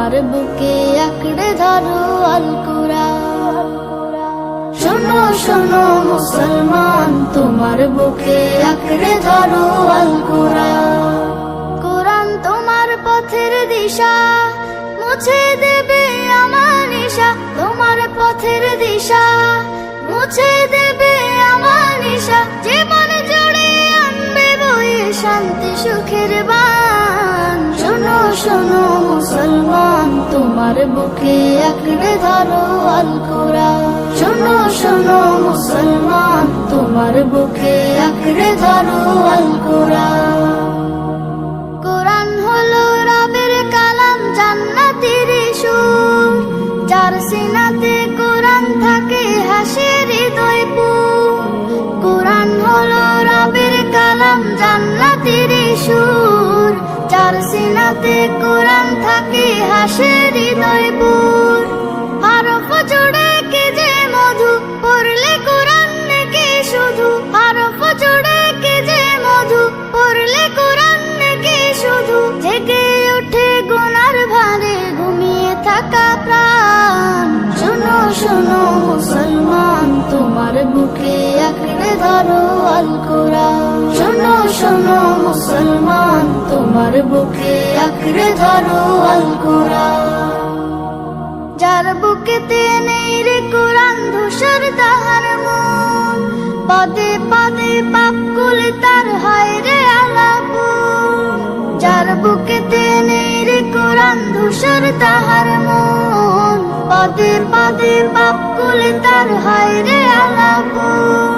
তোমার বুকে আঁকড়ে ধরো আল কুরআন। শোনো শোনো মুসলমান, তোমার বুকে আঁকড়ে ধরো আল কুরআন। কুরআন তোমার পথের দিশা, মুছে দেবে আমার নিশা। তোমার পথের দিশা, মুছে দেবে আমার নিশা। জীবন জুড়ে আনবে বয়ে শান্তি সুখের বান। শোনো শোনো মুসলমান, তোমার বুকে আঁকড়ে ধরো আল কুরআন। শোনো শোনো মুসলমান, তোমার বুকে আঁকড়ে ধরো আল কুরআন। কুরআন হলো রবের কালাম, জান্নাতের সুর। যার সিনাতে কুরআন থাকে হাসে হৃদয় পুর। কুরআন হলো রবের কালাম, জান্নাতের সুর। যার সিনাতে কুরআন থাকে হাসে হৃদয় পুর। হরফ জুড়ে কি যে মধু, পড়লে কুরআন নাকি শুধু। হরফ জুড়ে কি যে মধু, পড়লে কুরআন নাকি শুধু। জেগে ওঠে গুনার ভারে, ঘুমিয়ে থাকা প্রাণ। শোনো শোনো মুসলমান, তোমার বুকে আঁকড়ে ধরো আল কুরআন। শোনো শোনো মুসলমান, তোমার বুকে আঁকড়ে ধরো আল কুরআন। যার বুকেতে নেই রে কুরআন, ধূসর তাহার মন। পদে পদে পাপ কুলে তার হয় রে আলাপন। যার বুকেতে নেই রে কুরআন, ধূসর তাহার মন। পদে পদে পাপ কুলে তার হয় রে আলাপন।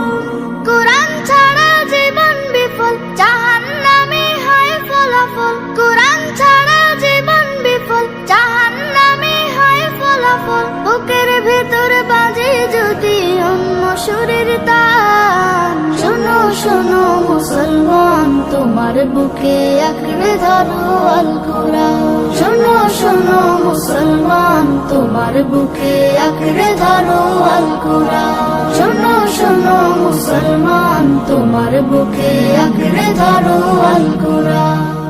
কুরআন ছাড়া জীবন বিফল, জাহান্নামে হয় ফলাফল। কুরআন ছাড়া জীবন বিফল, জাহান্নামে হয় ফলাফল। বুকের ভেতর বাজে যদি অন্য সুরের তান। শোনো শোনো মুসলমান, তোমার বুকে আঁকড়ে ধরো আল কুরআন। শোনো শোনো মুসলমান, তোমার বুকে আঁকড়ে ধরো আল কুরআন। শোনো শোনো মুসলমান, তোমার বুকে আঁকড়ে ধরো আল কুরআন।